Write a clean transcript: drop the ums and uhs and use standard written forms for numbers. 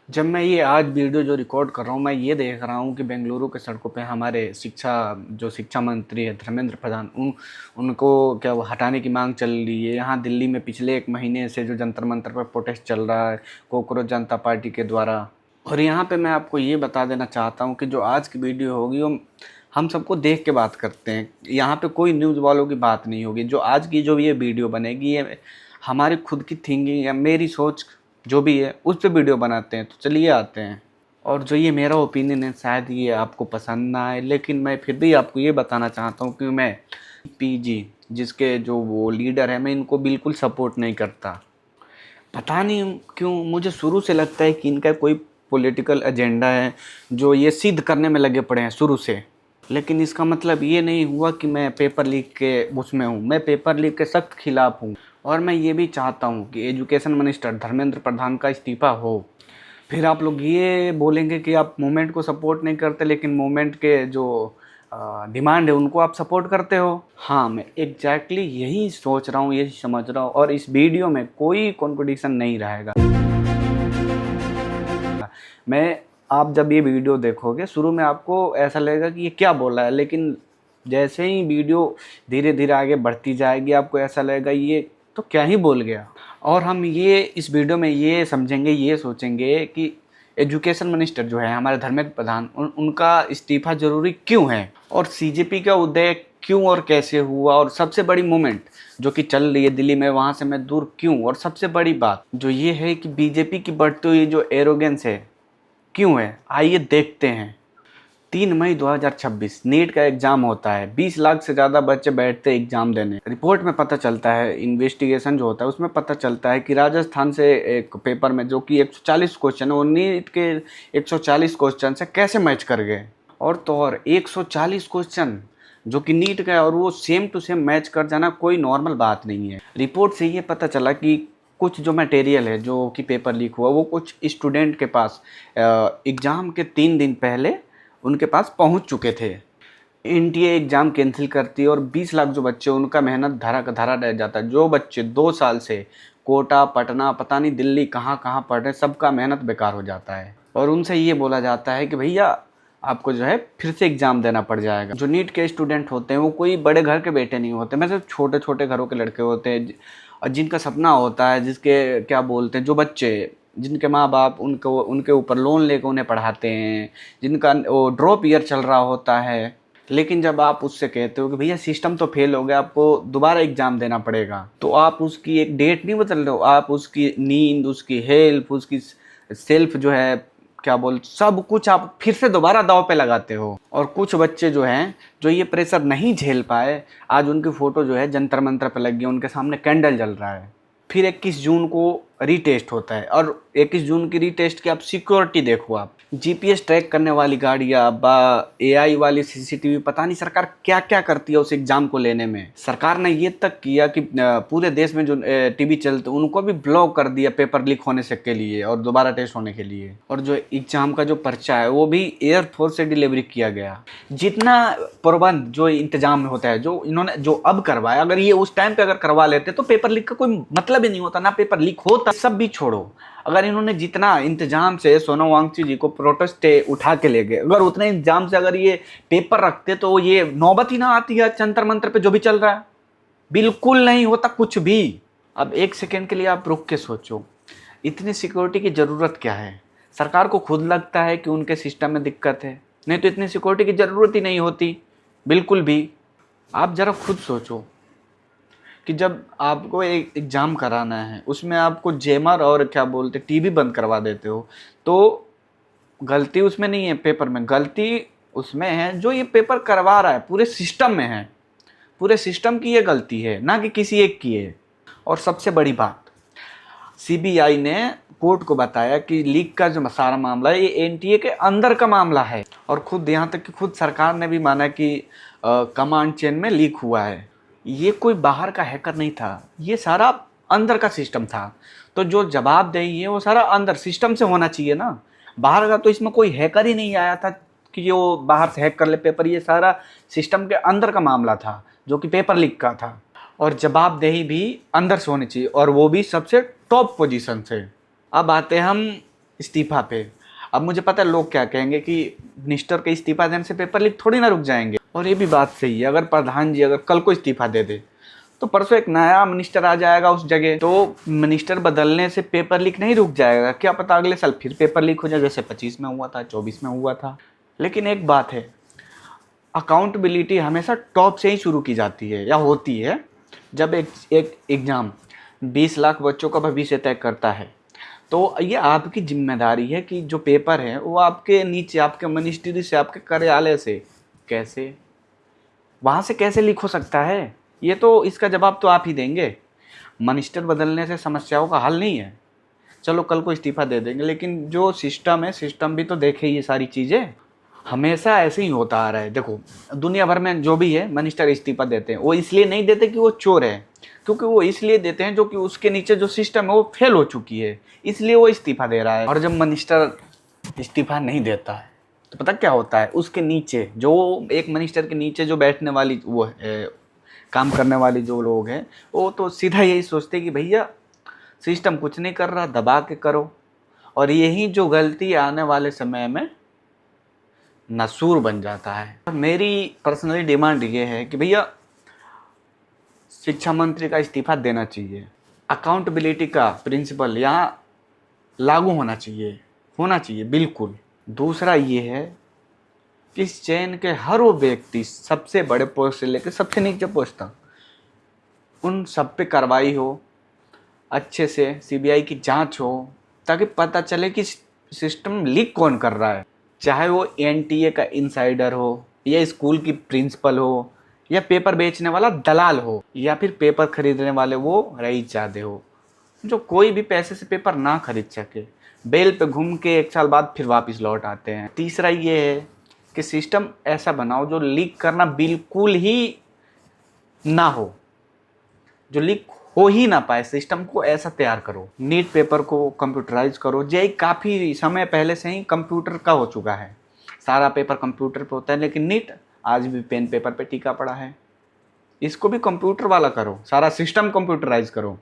जब मैं ये आज वीडियो जो रिकॉर्ड कर रहा हूँ, मैं ये देख रहा हूँ कि बेंगलुरु के सड़कों पे हमारे शिक्षा मंत्री है धर्मेंद्र प्रधान, उनको क्या वो हटाने की मांग चल रही है। यहाँ दिल्ली में पिछले 1 महीने से जो जंतर मंतर पर प्रोटेस्ट चल रहा है कॉकरोच जनता पार्टी के द्वारा। और यहाँ पे मैं आपको ये बता देना चाहता हूँ कि जो आज की वीडियो होगी वो हम सबको देख के बात करते हैं। यहाँ पे कोई न्यूज़ वालों की बात नहीं होगी। जो आज की जो ये वीडियो बनेगी ये हमारी खुद की थिंकिंग या मेरी सोच जो भी है उस पे वीडियो बनाते हैं। तो चलिए आते हैं। और जो ये मेरा ओपिनियन है शायद ये आपको पसंद ना आए, लेकिन मैं फिर भी आपको ये बताना चाहता हूँ कि मैं पीजी जिसके जो वो लीडर है मैं इनको बिल्कुल सपोर्ट नहीं करता। पता नहीं क्यों मुझे शुरू से लगता है कि इनका कोई पॉलिटिकल एजेंडा है जो ये सिद्ध करने में लगे पड़े हैं शुरू से। लेकिन इसका मतलब ये नहीं हुआ कि मैं पेपर लीक के उसमें हूँ। मैं पेपर लीक के सख्त खिलाफ हूँ और मैं ये भी चाहता हूँ कि एजुकेशन मिनिस्टर धर्मेंद्र प्रधान का इस्तीफ़ा हो। फिर आप लोग ये बोलेंगे कि आप मूवमेंट को सपोर्ट नहीं करते, लेकिन मूवमेंट के जो डिमांड है उनको आप सपोर्ट करते हो। हाँ, मैं एग्जैक्टली यही सोच रहा हूँ, यही समझ रहा हूँ। और इस वीडियो में कोई कॉन्ट्रडिक्शन नहीं रहेगा। मैं आप जब ये वीडियो देखोगे शुरू में आपको ऐसा लगेगा कि ये क्या बोल रहा है, लेकिन जैसे ही वीडियो धीरे धीरे आगे बढ़ती जाएगी आपको ऐसा लगेगा ये तो क्या ही बोल गया। और हम ये इस वीडियो में ये समझेंगे, ये सोचेंगे कि एजुकेशन मिनिस्टर जो है हमारे धर्मेंद्र प्रधान उनका इस्तीफा जरूरी क्यों है और सीजेपी का उदय क्यों और कैसे हुआ, और सबसे बड़ी मूवमेंट जो कि चल रही है दिल्ली में वहाँ से मैं दूर क्यों, और सबसे बड़ी बात जो ये है कि बीजेपी की बढ़ती हुई जो एरोगेंस है क्यों है। आइए देखते हैं। 3 मई 2026 नीट का एग्जाम होता है। 20 लाख से ज़्यादा बच्चे बैठते एग्जाम देने। रिपोर्ट में पता चलता है, इन्वेस्टिगेशन जो होता है उसमें पता चलता है कि राजस्थान से एक पेपर में जो कि 140 क्वेश्चन है वो नीट के 140 क्वेश्चन से कैसे मैच कर गए। और तो और 140 क्वेश्चन जो कि नीट का है और वो सेम टू सेम मैच कर जाना कोई नॉर्मल बात नहीं है। रिपोर्ट से ये पता चला कि कुछ जो मटेरियल है जो कि पेपर लीक हुआ वो कुछ स्टूडेंट के पास एग्ज़ाम के 3 दिन पहले उनके पास पहुंच चुके थे। एनटीए एग्ज़ाम कैंसिल करती है और 20 लाख जो बच्चे उनका मेहनत धारा का धारा रह जाता है। जो बच्चे 2 साल से कोटा, पटना, पता नहीं दिल्ली कहाँ कहाँ पढ़ रहे, सबका मेहनत बेकार हो जाता है। और उनसे ये बोला जाता है कि भैया आपको जो है फिर से एग्ज़ाम देना पड़ जाएगा। जो नीट के स्टूडेंट होते हैं वो कोई बड़े घर के बेटे नहीं होते, मतलब छोटे छोटे घरों के लड़के होते हैं और जिनका सपना होता है, जिसके क्या बोलते हैं, जो बच्चे जिनके माँ बाप उनको उनके ऊपर लोन लेकर उन्हें पढ़ाते हैं, जिनका वो ड्रॉप ईयर चल रहा होता है। लेकिन जब आप उससे कहते हो कि भैया सिस्टम तो फेल हो गया, आपको दोबारा एग्ज़ाम देना पड़ेगा, तो आप उसकी एक डेट नहीं बदल रहे हो, आप उसकी नींद, उसकी हेल्थ, उसकी सेल्फ जो है क्या बोल सब कुछ आप फिर से दोबारा दाव पे लगाते हो। और कुछ बच्चे जो हैं जो ये प्रेशर नहीं झेल पाए, आज उनकी फ़ोटो जो है जंतर मंतर पे लगी है, उनके सामने कैंडल जल रहा है। फिर 21 जून को रीटेस्ट होता है और 21 जून की रीटेस्ट की आप सिक्योरिटी देखो, आप जीपीएस ट्रैक करने वाली गाड़ियाँ, एआई वाली सीसीटीवी, पता नहीं सरकार क्या क्या करती है उस एग्जाम को लेने में। सरकार ने ये तक किया कि पूरे देश में जो टीवी चलते उनको भी ब्लॉक कर दिया पेपर लीक होने से के लिए और दोबारा टेस्ट होने के लिए। और जो एग्जाम का जो पर्चा है वो भी एयरफोर्स से डिलीवरी किया गया। जितना प्रबंध जो इंतजाम में होता है जो इन्होंने जो अब करवाया, अगर ये उस टाइम पे अगर करवा लेते तो पेपर लीक का कोई मतलब ही नहीं होता, ना पेपर लीक होता। सब भी छोड़ो, अगर इन्होंने जितना इंतजाम से सोनम वांगचुक जी को प्रोटेस्ट उठा के ले गए, अगर उतने इंतजाम से अगर ये पेपर रखते तो ये नौबत ही ना आती है जंतर मंतर पे जो भी चल रहा है। बिल्कुल नहीं होता कुछ भी। अब एक सेकेंड के लिए आप रुक के सोचो, इतनी सिक्योरिटी की ज़रूरत क्या है। सरकार को खुद लगता है कि उनके सिस्टम में दिक्कत है, नहीं तो इतनी सिक्योरिटी की ज़रूरत ही नहीं होती बिल्कुल भी। आप ज़रा खुद सोचो कि जब आपको एक एग्ज़ाम कराना है उसमें आपको जेमर और क्या बोलते टीवी बंद करवा देते हो, तो गलती उसमें नहीं है, पेपर में गलती उसमें है जो ये पेपर करवा रहा है, पूरे सिस्टम में है। पूरे सिस्टम की ये गलती है, ना कि किसी एक की है। और सबसे बड़ी बात, सीबीआई ने कोर्ट को बताया कि लीक का जो सारा मामला है ये एनटीए के अंदर का मामला है। और खुद यहाँ तक कि खुद सरकार ने भी माना कि कमांड चेन में लीक हुआ है। ये कोई बाहर का हैकर नहीं था, ये सारा अंदर का सिस्टम था। तो जो जवाबदेही है वो सारा अंदर सिस्टम से होना चाहिए ना, बाहर का तो इसमें कोई हैकर ही नहीं आया था कि वो बाहर से हैक कर ले पेपर। ये सारा सिस्टम के अंदर का मामला था जो कि पेपर लीक का था। और जवाबदेही भी अंदर से होनी चाहिए और वो भी सबसे टॉप पोजीशन से। अब आते हैं हम इस्तीफा पे। अब मुझे पता है लोग क्या कहेंगे कि मिनिस्टर के इस्तीफा देने से पेपर लीक थोड़ी ना रुक जाएंगे, और ये भी बात सही है। अगर प्रधान जी अगर कल को इस्तीफा दे दे तो परसों एक नया मिनिस्टर आ जाएगा उस जगह, तो मिनिस्टर बदलने से पेपर लीक नहीं रुक जाएगा। क्या पता अगले साल फिर पेपर लीक हो जाए, जैसे 25 में हुआ था, 24 में हुआ था। लेकिन एक बात है, अकाउंटेबिलिटी हमेशा टॉप से ही शुरू की जाती है या होती है। जब एक एग्ज़ाम 20 लाख बच्चों का भविष्य तय करता है, तो ये आपकी जिम्मेदारी है कि जो पेपर है वो आपके नीचे, आपके मिनिस्ट्री से, आपके कार्यालय से कैसे, वहाँ से कैसे लीक हो सकता है, ये तो इसका जवाब तो आप ही देंगे। मिनिस्टर बदलने से समस्याओं का हल नहीं है। चलो कल को इस्तीफा दे देंगे, लेकिन जो सिस्टम है, सिस्टम भी तो देखे ये सारी चीज़ें। हमेशा ऐसे ही होता आ रहा है। देखो दुनिया भर में जो भी है मिनिस्टर इस्तीफा देते हैं, वो इसलिए नहीं देते कि वो चोर है, क्योंकि वो इसलिए देते हैं जो कि उसके नीचे जो सिस्टम है वो फेल हो चुकी है, इसलिए वो इस्तीफा दे रहा है। और जब मिनिस्टर इस्तीफा नहीं देता है तो पता क्या होता है, उसके नीचे जो एक मिनिस्टर के नीचे जो बैठने वाली वो है, काम करने वाली जो लोग हैं, वो तो सीधा यही सोचते हैं कि भैया सिस्टम कुछ नहीं कर रहा, दबा के करो। और यही जो गलती आने वाले समय में नसूर बन जाता है। मेरी पर्सनली डिमांड ये है कि भैया शिक्षा मंत्री का इस्तीफा देना चाहिए। अकाउंटेबिलिटी का प्रिंसिपल यहाँ लागू होना चाहिए बिल्कुल। दूसरा ये है कि इस चेन के हर वो व्यक्ति, सबसे बड़े पोस्ट से लेकर सबसे नीचे पोस्ट तक, उन सब पे कार्रवाई हो, अच्छे से सीबीआई की जांच हो, ताकि पता चले कि सिस्टम लीक कौन कर रहा है। चाहे वो एनटीए का इनसाइडर हो, या स्कूल की प्रिंसिपल हो, या पेपर बेचने वाला दलाल हो, या फिर पेपर खरीदने वाले वो रईस जादे हो, जो कोई भी पैसे से पेपर ना खरीद सके, बेल पे घूम के 1 साल बाद फिर वापस लौट आते हैं। तीसरा ये है कि सिस्टम ऐसा बनाओ जो लीक करना बिल्कुल ही ना हो, जो लीक हो ही ना पाए, सिस्टम को ऐसा तैयार करो। नीट पेपर को कंप्यूटराइज करो। जेई काफ़ी समय पहले से ही कंप्यूटर का हो चुका है, सारा पेपर कंप्यूटर पे होता है, लेकिन नीट आज भी पेन पेपर पे टिका पड़ा है। इसको भी कंप्यूटर वाला करो, सारा सिस्टम कंप्यूटराइज करो।